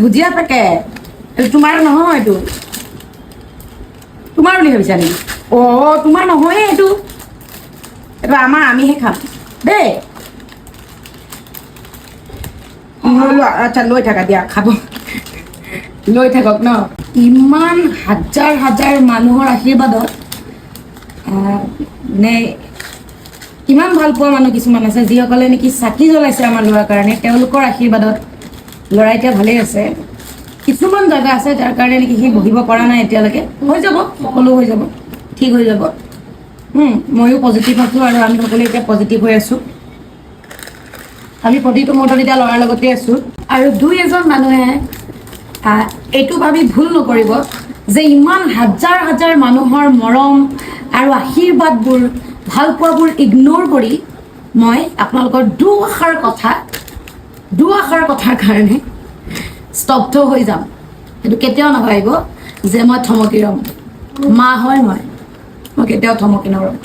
ভুজিয়া packet এইটো তোমাৰ নহয় এইটো তোমাৰ বুলি ভাবিছা নেকি তোমাৰ নহয় এইটো আমাৰ আমিহে খাম দেই আচ্ছা লৈ থাকা দিয়া খাব লৈ থাকক ন ইমান হাজাৰ হাজাৰ মানুহৰ আশীৰ্বাদত মানে কিমান ভাল পোৱা মানুহ কিছুমান আছে যিসকলে নেকি চাকি জ্বলাইছে আমাৰ ল'ৰাৰ কাৰণে তেওঁলোকৰ আশীৰ্বাদত ল'ৰা এতিয়া ভালেই আছে কিছুমান জায়গা আছে যাৰ কাৰণে নেকি সি বহিব পৰা নাই এতিয়ালৈকে হৈ যাব সকলো হৈ যাব ঠিক হৈ যাব ময়ো পজিটিভ আছোঁ আৰু আমি সকলো এতিয়া পজিটিভ হৈ আছোঁ আমি প্ৰতিটো মুহূৰ্তত এতিয়া ল'ৰাৰ লগতে আছোঁ আৰু দুই এজন মানুহে এইটো ভাবি ভুল নকৰিব যে ইমান হাজাৰ হাজাৰ মানুহৰ মৰম আৰু আশীৰ্বাদবোৰ ভাল পোৱাবোৰ ইগনোৰ কৰি মই আপোনালোকৰ দুআষাৰ কথাৰ কাৰণে স্তব্ধ হৈ যাম সেইটো কেতিয়াও নাভাবিব যে মই থমকি ৰ'ম মা হয় মই কেতিয়াও থমকি নৰ'ম